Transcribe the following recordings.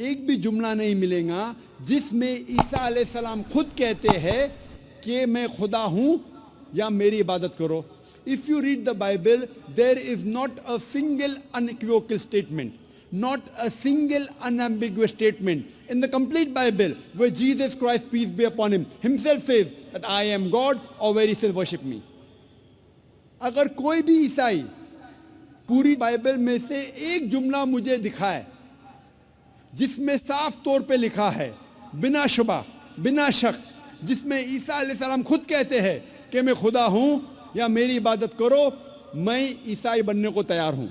एक भी जुमला नहीं मिलेगा जिसमें ईसा अलैहिस्सलाम खुद कहते हैं कि मैं खुदा हूं या मेरी इबादत करो. If you read the Bible, there is not a single unequivocal statement, not a single unambiguous statement in the complete Bible where Jesus Christ, peace be upon him, himself says that I am God, or where he says worship me. अगर कोई भी ईसाई पूरी Bible में से एक जुमला मुझे दिखाए जिसमें साफ तौर पे लिखा है, बिना शुबा, बिना शक, जिसमें ईसा अलैहिस्सलाम खुद कहते हैं कि मैं खुदा हूं या मेरी इबादत करो, मैं ईसाई बनने को तैयार हूं.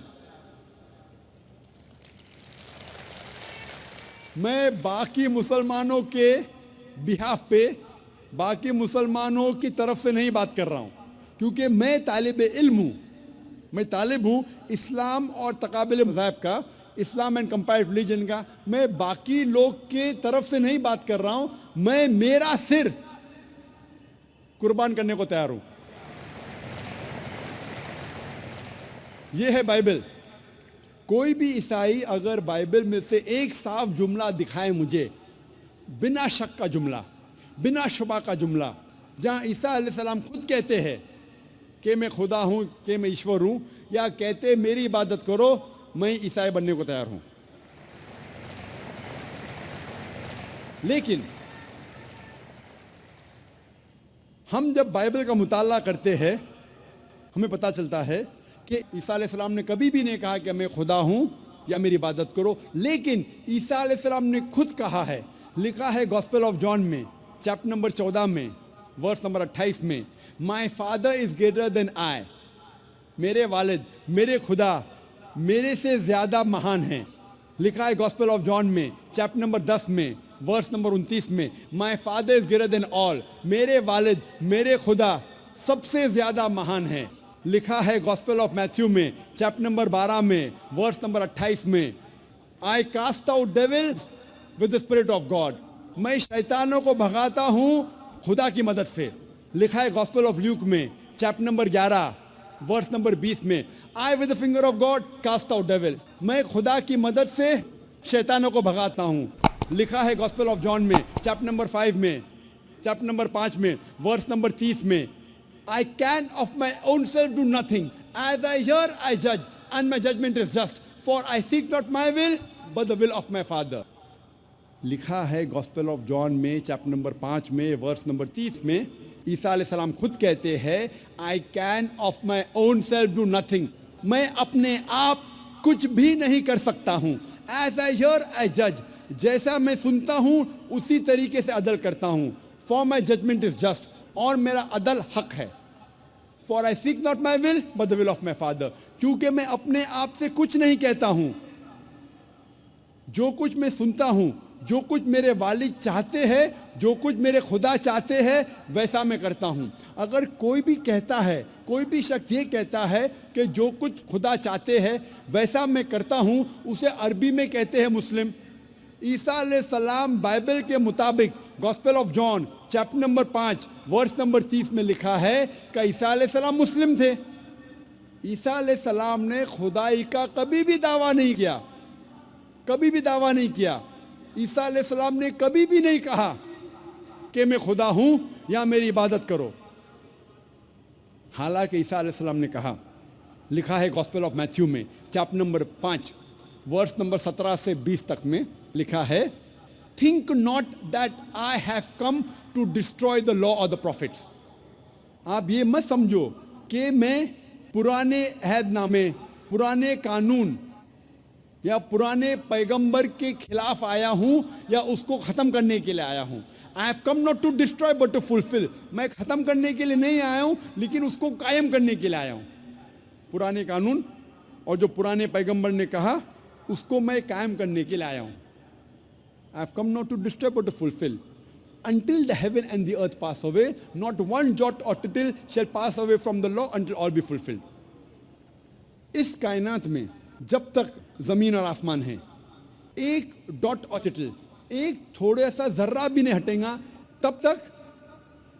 मैं बाकी मुसलमानों के बिहाफ पे, बाकी मुसलमानों की तरफ से नहीं बात कर रहा हूं, क्योंकि मैं तालिब इल्म हूं. मैं तालिब हूं इस्लाम और तकाबिल मज़ाहिब का, इस्लाम एंड कंपेरेटिव रिलीजन का. मैं बाकी लोग के तरफ से नहीं बात कर रहा हूं. मैं मेरा सिर कुर्बान करने को तैयार हूं. यह है बाइबल. कोई भी ईसाई अगर बाइबल में से एक साफ जुमला दिखाए मुझे, बिना शक का जुमला, बिना शुबा का जुमला, जहां ईसा अलैहिस्सलाम खुद कहते हैं कि मैं खुदा हूं, कि मैं ईश्वर हूं, या कहते मेरी इबादत करो, मैं ईसाई बनने को तैयार हूं. लेकिन हम जब बाइबल का मुताला करते हैं, हमें पता चलता है कि ईसा अलैहिस्सलाम ने कभी भी नहीं कहा कि मैं खुदा हूं या मेरी इबादत करो. लेकिन ईसा अलैहिस्सलाम ने खुद कहा है, लिखा है गॉस्पेल ऑफ जॉन में, चैप्टर नंबर 14 में, वर्स नंबर 28 में, my father is greater than I. मेरे वालिद, मेरे खुदा मेरे से ज़्यादा महान हैं. लिखा है गॉस्पेल ऑफ जॉन में, चैप्टर नंबर 10 में, वर्स नंबर 29 में, my father is greater then all. मेरे वालिद, मेरे खुदा सबसे ज़्यादा महान हैं. लिखा है गॉस्पेल ऑफ मैथ्यू में, चैप्टर नंबर 12 में, वर्स नंबर 28 में, I cast out devils with the spirit of God. मैं शैतानों को भगाता हूँ खुदा की मदद से. लिखा है गॉस्पेल ऑफ ल्यूक में, चैप्टर नंबर 11, वर्स नंबर 20 में, I with the finger of God cast out devils. मैं खुदा की मदद से शैतानों को भगाता हूँ. लिखा है गॉस्पेल ऑफ जॉन में, चैप्टर नंबर 5 में, चैप्टर नंबर 5 में, वर्स नंबर 30 में, I can of my own self do nothing. As I hear, I judge, and my judgment is just. For I seek not my will, but the will of my Father. लिखा है gospel of John में, chapter number 5 में, verse number 30 में, ईसा अलैहिस्सलाम खुद कहते हैं, I can of my own self do nothing. मैं अपने आप कुछ भी नहीं कर सकता हूँ. As I hear, I judge. जैसा मैं सुनता हूँ उसी तरीके से अदल करता हूँ. For my judgment is just. और मेरा अदल हक है. For I seek not my will but the will of my father. क्योंकि मैं अपने आप से कुछ नहीं कहता हूं. जो कुछ मैं सुनता हूं, जो कुछ मेरे वालिद चाहते हैं, जो कुछ मेरे खुदा चाहते हैं, वैसा मैं करता हूं. अगर कोई भी कहता है, कोई भी शख्स ये कहता है कि जो कुछ खुदा चाहते हैं वैसा मैं करता हूं, उसे अरबी में कहते हैं मुस्लिम. ईसा अलैहिस्सलाम बाइबल के मुताबिक gospel of John chapter number 5 verse number 30 में लिखा है कि ईसा अलैहिस्सलाम मुस्लिम थे. ईसा अलैहिस्सलाम ने खुदाई का कभी भी दावा नहीं किया, कभी भी दावा नहीं किया. ईसा अलैहिस्सलाम ने कभी भी नहीं कहा कि मैं खुदा हूं या मेरी इबादत करो. हालांकि ईसा अलैहिस्सलाम ने कहा, लिखा है गॉस्पेल ऑफ मैथ्यू में, चैप्टर नंबर 5 वर्स नंबर 17 से 20 तक में लिखा है, think not that I have come to destroy the law of the prophets. आप ये मत समझो कि मैं पुराने अहदनामे, पुराने कानून या पुराने पैगंबर के खिलाफ आया हूं या उसको ख़त्म करने के लिए आया हूं. I have come not to destroy but to fulfil. मैं ख़त्म करने के लिए नहीं आया हूं, लेकिन उसको कायम करने के लिए आया हूं. पुराने कानून और जो पुराने पैगंबर ने कहा उसको मैं कायम करने के लिए आया हूं. I have come not to destroy but to fulfill. Until the heaven and the earth pass away, not one jot or tittle shall pass away from the law until all be fulfilled. इस कायनात में जब तक ज़मीन और आसमान है, एक डॉट और टिटल, एक थोड़ा सा ज़र्रा भी नहीं हटेगा तब तक,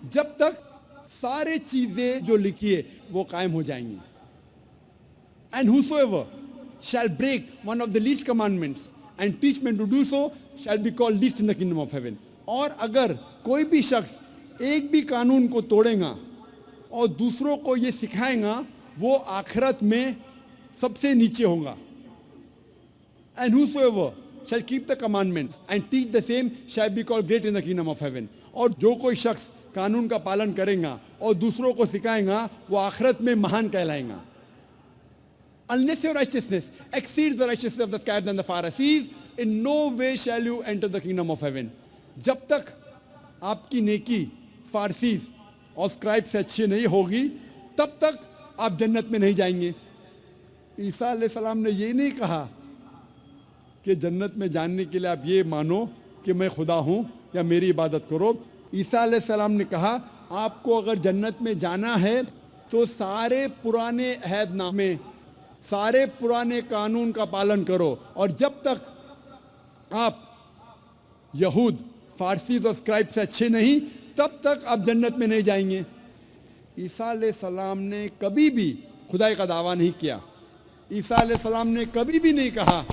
जब तक सारे चीज़ें जो लिखी है वो कायम हो जाएंगी. And whosoever shall break one of the least commandments and teach man to do so shall be called least in the kingdom of heaven. और अगर कोई भी शख्स एक भी कानून को तोड़ेगा और दूसरों को ये सिखाएगा, वो आखिरत में सबसे नीचे होगा। And whosoever shall keep the commandments and teach the same shall be called great in the kingdom of heaven। और जो कोई शख्स कानून का पालन करेगा और दूसरों को सिखाएगा, वो आखिरत में महान कहलाएगा। Unless your righteousness exceeds the righteousness of the scribes and the Pharisees, in no way shall you enter the kingdom of heaven। जब तक आपकी नेकी फारसीज और स्क्राइब से अच्छी नहीं होगी, तब तक आप जन्नत में नहीं जाएंगे। ईसा अलैहिस्सलाम ने ये नहीं कहा कि जन्नत में जाने के लिए आप ये मानो कि मैं खुदा हूँ या मेरी इबादत करो। ईसा अलैहिस्सलाम ने कहा, आपको अगर जन्नत में जाना है तो सारे पुराने अहदनामे, सारे पुराने कानून का पालन करो। और जब तक आप यहूद, फारसी और स्क्राइब से अच्छे नहीं, तब तक आप जन्नत में नहीं जाएंगे। ईसा अलैहिस्सलाम ने कभी भी खुदाई का दावा नहीं किया। ईसा अलैहिस्सलाम ने कभी भी नहीं कहा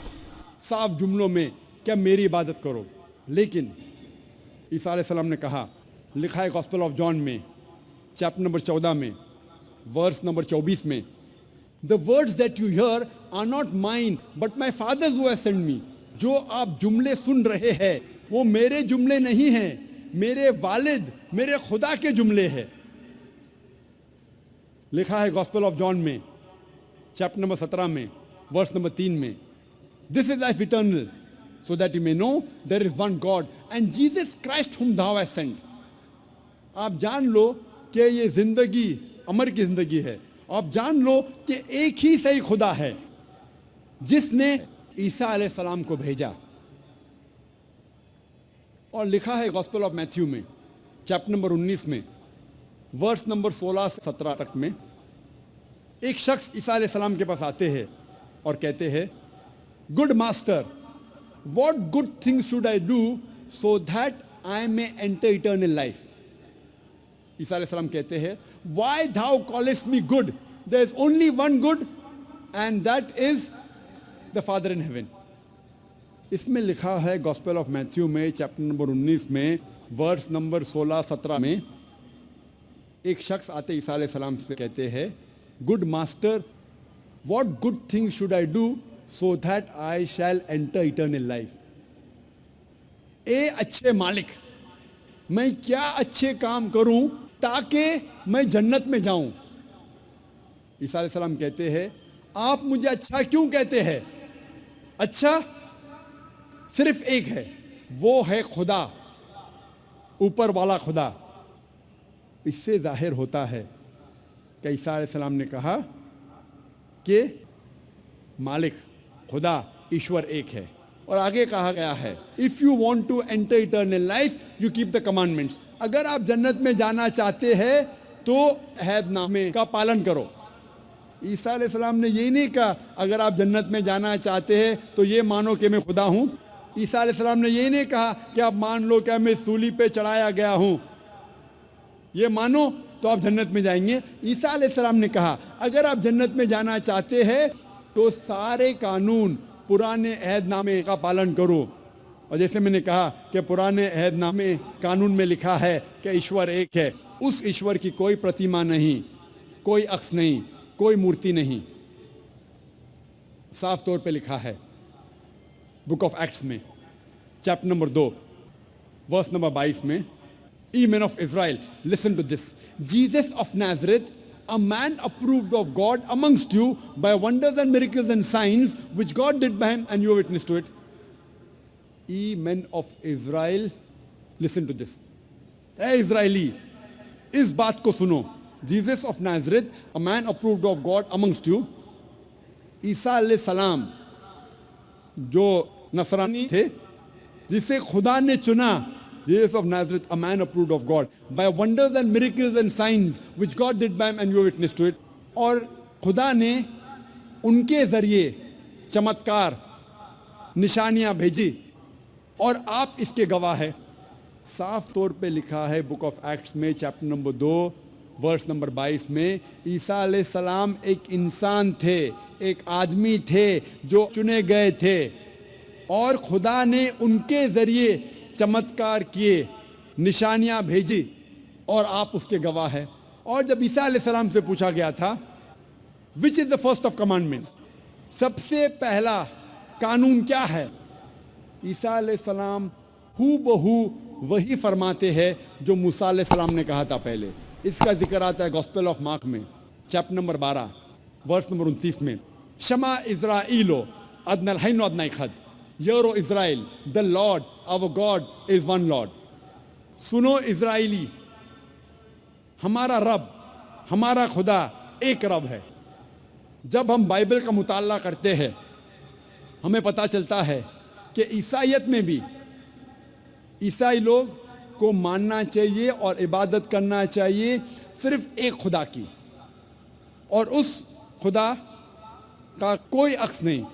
साफ जुमलों में क्या मेरी इबादत करो। लेकिन ईसा अलैहिस्सलाम ने कहा, लिखा है गॉस्पेल ऑफ जॉन में चैप्टर नंबर 14 में वर्स नंबर 24 में, the words that you hear are not mine but my father's who has sent me. जो आप जुमले सुन रहे हैं वो मेरे जुमले नहीं हैं, मेरे वालिद, मेरे खुदा के जुमले हैं। लिखा है गॉस्पेल ऑफ जॉन में चैप्टर नंबर 17 में वर्स नंबर 3 में, this is life eternal so that you may know there is one God and Jesus Christ whom thou hast sent। आप जान लो कि ये जिंदगी अमर की जिंदगी है। आप जान लो कि एक ही सही खुदा है जिसने ईसा अलैहिस्सलाम को भेजा। और लिखा है गॉस्पेल ऑफ मैथ्यू में चैप्टर नंबर 19 में वर्स नंबर 16-17 तक में, एक शख्स ईसा अलैहिस्सलाम के पास आते हैं और कहते हैं, good master, what good things should I do so that I may enter eternal life। ईसा अलैहिस्सलाम कहते हैं, why thou callest me good, there is only one good and that is the Father in heaven। इसमें लिखा है gospel of Matthew में chapter number 19 में verse number 16-17 में, एक शख्स आते ईसा अलैहिस्सलाम से कहते हैं, good master, what good things should I do so that I shall enter eternal life। ए अच्छे मालिक, मैं क्या अच्छे काम करूं ताकि मैं जन्नत में जाऊं। ईसा अलैहिस्सलाम कहते हैं, आप मुझे अच्छा क्यों कहते हैं? अच्छा सिर्फ एक है, वो है खुदा, ऊपर वाला खुदा। इससे जाहिर होता है कि ईसा अलैहिस्सलाम ने कहा कि मालिक, खुदा, ईश्वर एक है। और आगे कहा गया है, if you want to enter eternal life you keep the commandments. अगर आप जन्नत में जाना चाहते हैं तो अहदनामे का पालन करो। ईसा अलैहिस्सलाम ने यही नहीं कहा अगर आप जन्नत में जाना चाहते हैं तो ये मानो कि मैं खुदा हूँ। ईसा अलैहिस्सलाम ने यही नहीं कहा कि आप मान लो कि मैं सूली पे चढ़ाया गया हूँ, ये मानो तो आप जन्नत में जाएंगे। ईसा अलैहिस्सलाम ने कहा अगर आप जन्नत में जाना चाहते हैं तो सारे कानून, पुराने अहदनामे का पालन करो। और जैसे मैंने कहा कि पुराने अहदनामे कानून में लिखा है कि ईश्वर एक है, उस ईश्वर की कोई प्रतिमा नहीं, कोई अक्स नहीं, कोई मूर्ति नहीं। साफ तौर पे लिखा है बुक ऑफ एक्ट्स में चैप्टर नंबर 2 वर्स नंबर 22 में, Ye men of Israel, listen to this. Jesus of Nazareth, a man approved of God amongst you by wonders and miracles and signs which God did by him, and you are witness to it. Ye men of Israel, listen to this. Hey Israeli, इस बात को सुनो। Jesus of Nazareth, a man approved of God amongst you, ईसा अलैहिस्सलाम जो नसरानी थे, जिसे खुदा ने चुना, Jesus of Nazareth, a man approved of God by wonders and miracles and signs which God did by him, and you are witness to it। और खुदा ने उनके जरिए चमत्कार, निशानियां भेजी और आप इसके गवाह है। साफ तौर पे लिखा है बुक ऑफ एक्ट्स में चैप्टर नंबर 2 वर्स नंबर 22 में, ईसा अलैहिस्सलाम एक इंसान थे, एक आदमी थे जो चुने गए थे और खुदा ने उनके ज़रिए चमत्कार किए, निशानियां भेजी और आप उसके गवाह हैं। और जब ईसा अलैहिस्सलाम से पूछा गया था which is the first of commandments, सबसे पहला कानून क्या है, ईसा अलैहिस्सलाम हूबहू वही फरमाते हैं जो मूसा अलैहिस्सलाम ने कहा था पहले। इसका जिक्र आता है गॉस्पेल ऑफ मार्क में, चैप्टर नंबर 12 वर्स नंबर 29 में, शमा इज़राइलो अदनल हैनो अदनाई खद, यरो Israel the Lord our God is one Lord. सुनो इज़राइली, हमारा रब, हमारा खुदा एक रब है। जब हम बाइबल का मुताला करते हैं हमें पता चलता है कि ईसाइयत में भी ईसाई लोग को मानना चाहिए और इबादत करना चाहिए सिर्फ एक खुदा की, और उस खुदा का कोई अक्स नहीं,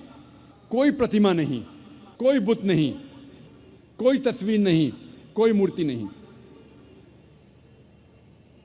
कोई प्रतिमा नहीं, कोई बुत नहीं, कोई तस्वीर नहीं, कोई मूर्ति नहीं।